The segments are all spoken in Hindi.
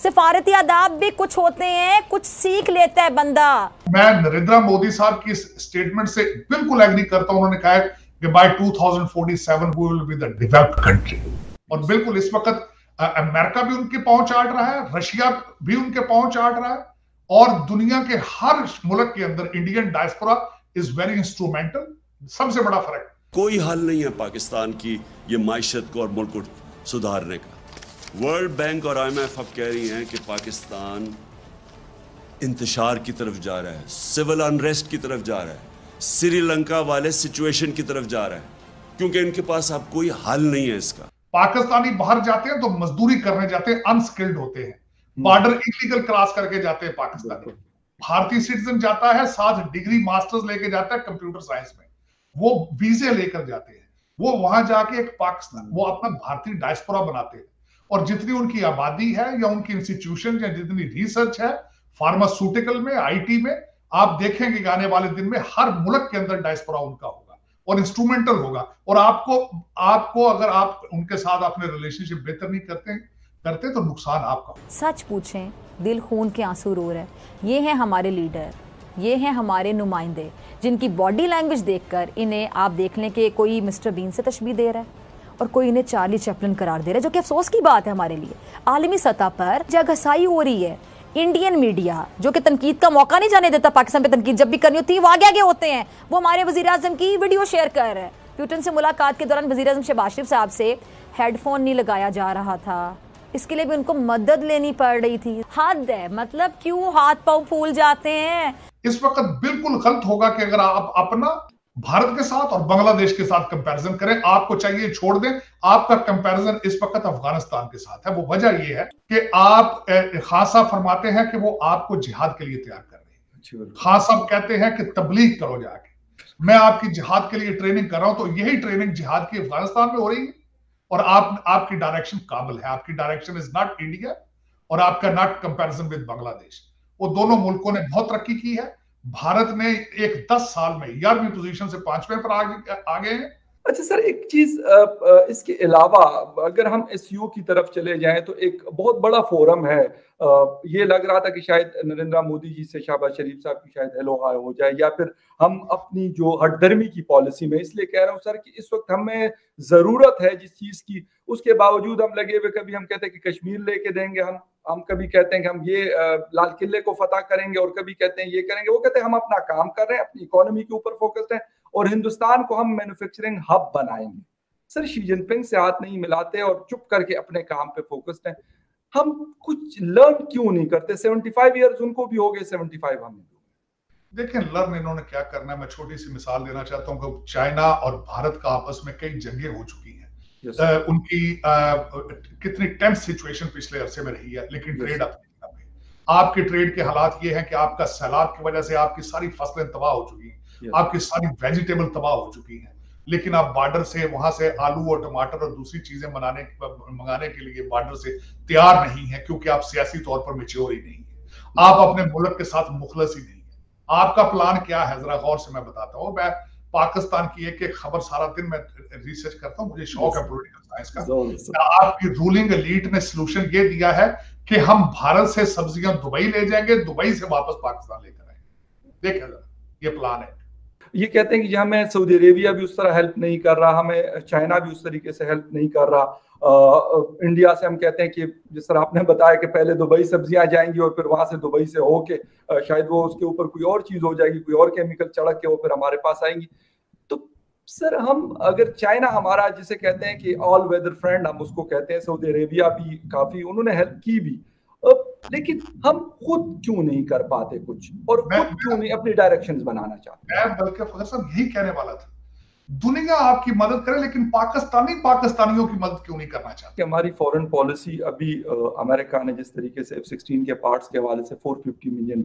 सिफारती आदाब भी कुछ होते हैं, कुछ सीख लेता है बंदा। मैं नरेंद्र मोदी साहब की स्टेटमेंट से बिल्कुल एग्री करता हूं। उन्होंने कहा है कि by 2047 we will be the developed country. और बिल्कुल इस वक्त अमेरिका भी उनकी पहुंच चाट रहा है, रशिया भी उनके पहुंच चाट रहा है, और दुनिया के हर मुल्क के अंदर Indian diaspora is very instrumental. सबसे बड़ा फर्क, कोई हल नहीं है पाकिस्तान की ये माइशत को और मुल्क को सुधारने का। वर्ल्ड बैंक और IMF अब कह रही हैं कि पाकिस्तान इंतशार की तरफ जा रहा है, सिविल अनरेस्ट की तरफ जा रहा है, श्रीलंका वाले सिचुएशन की तरफ जा रहा है, क्योंकि इनके पास अब कोई हल नहीं है इसका। पाकिस्तानी बाहर जाते हैं तो मजदूरी करने जाते हैं, अनस्किल्ड होते हैं, बॉर्डर इलीगल क्रॉस करके जाते हैं पाकिस्तानी। भारतीय सिटीजन जाता है, 7 डिग्री मास्टर्स लेके जाता है कंप्यूटर साइंस में, वो वीजे लेकर जाते हैं, वो वहां जाके एक पाकिस्तान, वो अपना भारतीय डायस्पोरा बनाते हैं। और जितनी उनकी आबादी है या उनकी इंस्टीट्यूशन या जितनी रिसर्च है फार्मास्यूटिकल में, IT में, आप देखेंगे कि आने वाले दिन में हर मुल्क के अंदर डायस्पोरा उनका होगा और इंस्ट्रूमेंटल होगा। और आपको अगर आप उनके साथ अपने रिलेशनशिप बेहतर नहीं करते तो नुकसान आपका। सच पूछें, दिल खून के आंसू रो रहे। ये हैं हमारे लीडर, ये हैं हमारे नुमाइंदे, जिनकी बॉडी लैंग्वेज देखकर इन्हें आप देख लें कि कोई मिस्टर बीन से तशबीह दे रहा है और कोई इन्हें चार्ली चैपलिन करार दे रहा है, जो कि अफसोस की बात है हमारे लिए। आलमी सतह पर जगहसाई हो रही है। इंडियन मीडिया जो कि तनकीद का मौका नहीं जाने देता, पाकिस्तान पे तनकीद जब भी करनी होती है वो आगे आगे होते हैं। वो हमारे वजीर आजम की वीडियो शेयर कर रहे हैं। प्यूटन से मुलाकात के दौरान वजीर आजम शहबाज शरीफ साहब से हेडफोन नहीं लगाया जा रहा था, इसके लिए भी उनको मदद लेनी पड़ रही थी। हद है, मतलब क्यों हाथ पांव फूल जाते हैं। इस वक्त बिल्कुल गलत होगा कि अगर आप अपना भारत के साथ और बांग्लादेश के साथ कंपैरिजन करें। आपको चाहिए छोड़ दें, आपका कंपैरिजन इस वक्त अफगानिस्तान के साथ है। वो वजह यह है कि आप खान साहब फरमाते हैं कि वो आपको जिहाद के लिए तैयार कर रहे हैं। खान साहब कहते हैं कि तबलीग करो जाके, मैं आपकी जिहाद के लिए ट्रेनिंग कर रहा हूं। तो यही ट्रेनिंग जिहाद की अफगानिस्तान में हो रही है और आपकी डायरेक्शन काबुल है, आपकी डायरेक्शन इज नॉट इंडिया और आपका नॉट कंपैरिजन विद बांग्लादेश। वो दोनों मुल्कों ने बहुत तरक्की की है। भारत ने एक 10 साल में 11वीं पोजीशन से 5वें पर आगे हैं। अच्छा सर, एक चीज इसके अलावा अगर हम SCO की तरफ चले जाएं तो एक बहुत बड़ा फोरम है। ये लग रहा था कि शायद नरेंद्र मोदी जी से शहबाज शरीफ साहब की शायद हेलो हाय हो जाए, या फिर हम अपनी जो हटधर्मी की पॉलिसी में, इसलिए कह रहा हूँ सर कि इस वक्त हमें जरूरत है जिस चीज की, उसके बावजूद हम लगे हुए, कभी हम कहते हैं कि कश्मीर लेके देंगे, हम कभी कहते हैं कि हम ये लाल किले को फतह करेंगे, और कभी कहते हैं ये करेंगे, वो कहते हैं हम अपना काम कर रहे हैं, अपनी इकोनॉमी के ऊपर फोकस्ड हैं और हिंदुस्तान को हम मैन्युफैक्चरिंग हब बनाएंगे। सर शी जिनपिंग से हाथ नहीं मिलाते और चुप करके अपने काम पे फोकस्ड हैं। हम कुछ लर्न क्यों नहीं करते? 75 ईयर्स उनको भी हो गए, 75 हमें। देखिए, लर्न इन्होंने क्या करना है, मैं छोटी सी मिसाल देना चाहता हूँ कि चाइना और भारत का आपस में कई जंगें हो चुकी हैं। उनकी कितनी टेंस सिचुएशन पिछले अरसे में रही है, लेकिन ट्रेड आपके ट्रेड के हालात ये हैं कि आपका सैलाब की वजह से आपकी सारी फसलें तबाह हो चुकी हैं, आपकी सारी वेजिटेबल तबाह हो चुकी हैं, लेकिन आप बॉर्डर से वहां से आलू और टमाटर और दूसरी चीजें मंगाने के लिए बॉर्डर से तैयार नहीं है, क्योंकि आप सियासी तौर पर मैच्योर ही नहीं है, आप अपने मुल्क के साथ मुखलस ही नहीं है। आपका प्लान क्या है, जरा गौर से मैं बताता हूँ। मैं पाकिस्तान की एक एक खबर सारा दिन मैं रिसर्च करता हूँ, मुझे शौक है पॉलिटिकल साइंस का। आपकी रूलिंग एलीट ने सोल्यूशन ये दिया है कि हम भारत से सब्जियां दुबई ले जाएंगे, दुबई से वापस पाकिस्तान लेकर आएंगे। देखिए जरा, ये प्लान है। ये कहते हैं कि हमें सऊदी अरेबिया भी उस तरह हेल्प नहीं कर रहा, हमें चाइना भी उस तरीके से हेल्प नहीं कर रहा। इंडिया से हम कहते हैं कि जिस तरह आपने बताया कि पहले दुबई सब्जियां जाएंगी और फिर वहां से दुबई से होके शायद वो उसके ऊपर कोई और चीज हो जाएगी, कोई और केमिकल चढ़क के वो फिर हमारे पास आएंगी। तो सर, हम अगर चाइना हमारा जिसे कहते हैं कि ऑल वेदर फ्रेंड हम उसको कहते हैं, सऊदी अरेबिया भी काफी उन्होंने हेल्प की भी, लेकिन हम खुद क्यों नहीं कर पाते कुछ, और खुद क्यों नहीं अपनी डायरेक्शंस बनाना चाहते? मैं बल्कि फखर साहब यही कहने वाला था, दुनिया आपकी मदद करे लेकिन पाकिस्तानियों की मदद क्यों नहीं करना चाहते? हमारी फॉरेन पॉलिसी अभी अमेरिका ने जिस तरीके से F-16 के पार्ट्स के हवाले से $450 मिलियन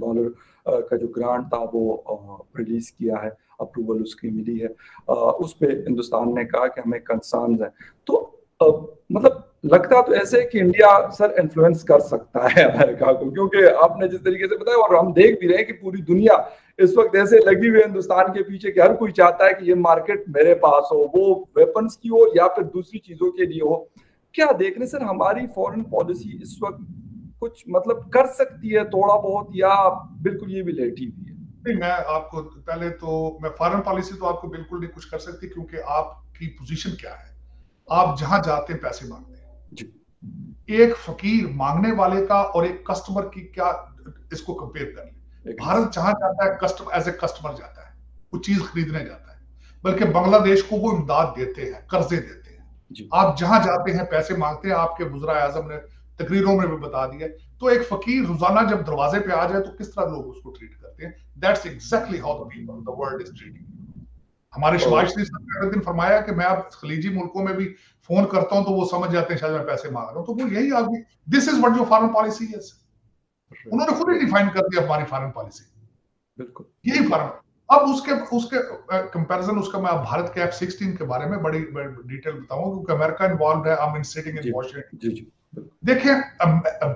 का जो ग्रांट था वो रिलीज किया है, अप्रूवल उसकी मिली है, उस पे हिंदुस्तान ने कहा कि हमें कंसर्न्स है। तो मतलब लगता तो ऐसे कि इंडिया सर इन्फ्लुएंस कर सकता है अमेरिका को, क्योंकि आपने जिस तरीके से बताया और हम देख भी रहे हैं कि पूरी दुनिया इस वक्त ऐसे लगी हुई है हिंदुस्तान के पीछे कि हर कोई चाहता है कि ये मार्केट मेरे पास हो, वो वेपन्स की हो या फिर दूसरी चीजों के लिए हो। क्या देख रहे सर, हमारी फॉरेन पॉलिसी इस वक्त कुछ मतलब कर सकती है थोड़ा बहुत, या बिल्कुल ये भी लेटी हुई है? नहीं, मैं आपको पहले तो मैं फॉरेन पॉलिसी तो आपको बिल्कुल नहीं कुछ कर सकती, क्योंकि आपकी पोजीशन क्या है। आप जहां जाते हैं पैसे मांगते हैं जी। एक फकीर मांगने वाले का और एक कस्टमर की क्या, इसको कंपेयर कर ले। भारत जहां जाता है कस्टमर एज ए कस्टमर जाता है, वो चीज खरीदने जाता है, बल्कि बांग्लादेश को वो इमदाद देते हैं, कर्जे देते हैं जी। आप जहां जाते हैं पैसे मांगते हैं। आपके वज़ीर आज़म ने तकरीरों में भी बता दिया। तो एक फकीर रोजाना जब दरवाजे पे आ जाए तो किस तरह लोग उसको ट्रीट करते हैं। That's exactly how the people the world is treating. हमारे शहबाज शरीफ साहब ने एक दिन फरमाया कि मैं अब खलीजी मुल्कों में भी फोन करता हूं तो वो समझ जाते हैं शायद मैं पैसे मांग रहा हूं। तो वो यही आगे, this is what your foreign policy is. उन्होंने खुद ही डिफाइन कर दिया हमारी फॉरेन पॉलिसी, बिल्कुल यही फॉरेन। अब उसके कंपैरिजन उसका मैं भारत के F-16 के बारे में बड़ी डिटेल बताऊंगा, क्योंकि अमेरिका इन्वॉल्व है। I am sitting in Washington. जी जी। देखिए,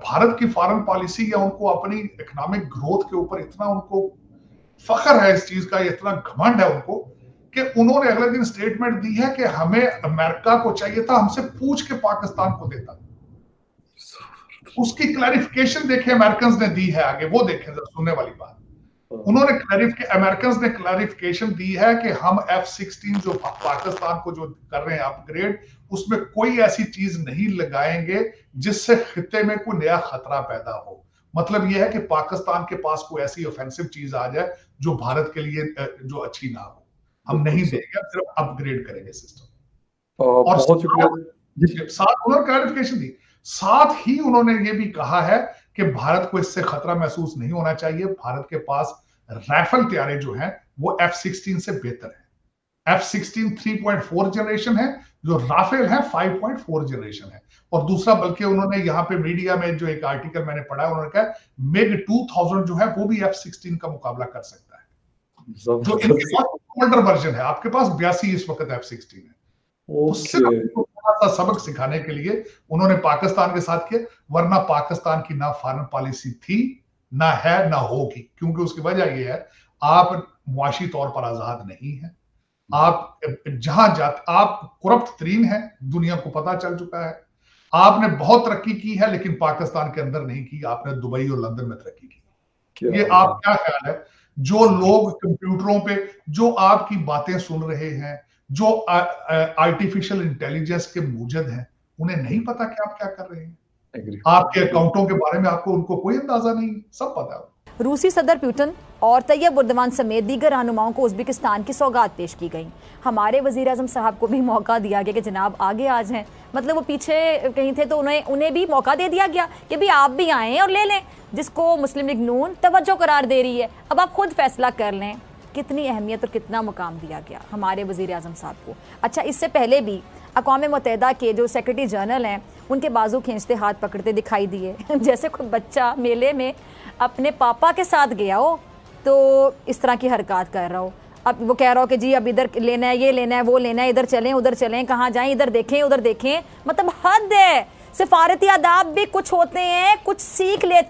भारत की फॉरेन पॉलिसी या उनको अपनी इकोनॉमिक ग्रोथ के ऊपर इतना उनको फख्र है, इस चीज का इतना घमंड है उनको, कि उन्होंने अगले दिन स्टेटमेंट दी है कि हमें अमेरिका को चाहिए था, हमसे पूछ के पाकिस्तान को देता। उसकी क्लैरिफिकेशन देखे अमेरिकन ने दी है, आगे वो देखें जरा, सुनने वाली बात। उन्होंने अमेरिकन ने क्लैरिफिकेशन दी है कि हम F-16 जो पाकिस्तान को जो कर रहे हैं अपग्रेड, उसमें कोई ऐसी चीज नहीं लगाएंगे जिससे खित्ते में कोई नया खतरा पैदा हो। मतलब यह है कि पाकिस्तान के पास कोई ऐसी ऑफेंसिव चीज आ जाए जो भारत के लिए जो अच्छी ना हो, हम नहीं देंगे, सिर्फ अपग्रेड करेंगे सिस्टम। और साथ उन्होंने क्लैरिफिकेशन दी। साथ ही उन्होंने ये भी कहा है कि भारत को इससे खतरा महसूस नहीं होना चाहिए। भारत के पास राइफल तैयारे जो हैं वो F-16 से बेहतर है। F-16 3.4 जनरेशन है, जो राफेल है 5.4 जनरेशन है। और दूसरा, बल्कि उन्होंने यहाँ पे मीडिया में जो एक आर्टिकल मैंने पढ़ा, उन्होंने कहा मिग 2000 जो है वो भी F-16 का मुकाबला कर सकता है, जो इनके पास ओल्डर वर्जन है। आपके पास 82 इस वक्त F-16 है। तो सिर्फ थोड़ा सा सबक सिखाने के लिए उन्होंने पाकिस्तान के साथ किया, वरना पाकिस्तान की ना फॉरेन पॉलिसी थी, ना है, ना होगी। क्योंकि उसकी वजह यह है, आप मुआशी तौर पर आजाद नहीं है। आप जहां जाते, आप करप्ट तरीन है, दुनिया को पता चल चुका है। आपने बहुत तरक्की की है, लेकिन पाकिस्तान के अंदर नहीं की, आपने दुबई और लंदन में तरक्की की। ये आप क्या ख्याल है, जो लोग कंप्यूटरों पे जो आपकी बातें सुन रहे हैं, जो आर्टिफिशियल इंटेलिजेंस के मूजद हैं, उन्हें नहीं पता कि आप क्या कर रहे हैं? आपके अकाउंटों के बारे में उनको कोई अंदाजा नहीं, सब पता है। रूसी सदर पुतिन और तैयब उर्दवान समेत दीगर रहनुमाओं को उज़्बेकिस्तान की सौगात पेश की गई। हमारे वज़ीर आज़म साहब को भी मौका दिया गया कि जनाब आगे आ जाएं। मतलब वो पीछे कहीं थे तो उन्हें भी मौका दे दिया गया कि भी आप भी आएँ और ले लें, जिसको मुस्लिम लीग नून तवज्जो करार दे रही है। अब आप खुद फैसला कर लें। कितनी अहमियत और कितना मुकाम दिया गया हमारे वज़ीर आज़म साहब को। अच्छा, इससे पहले भी अक़वाम मुत्तहिदा के जो सेक्रेटरी जनरल हैं, उनके बाजू खींचते हाथ पकड़ते दिखाई दिए जैसे कोई बच्चा मेले में अपने पापा के साथ गया हो तो इस तरह की हरकत कर रहा हो। अब वो कह रहा हो कि जी अब इधर लेना है, ये लेना है, वो लेना है, इधर चलें, उधर चलें, कहाँ जाएं, इधर देखें, उधर देखें। मतलब हद है। सिफारती आदाब भी कुछ होते हैं, कुछ सीख लेते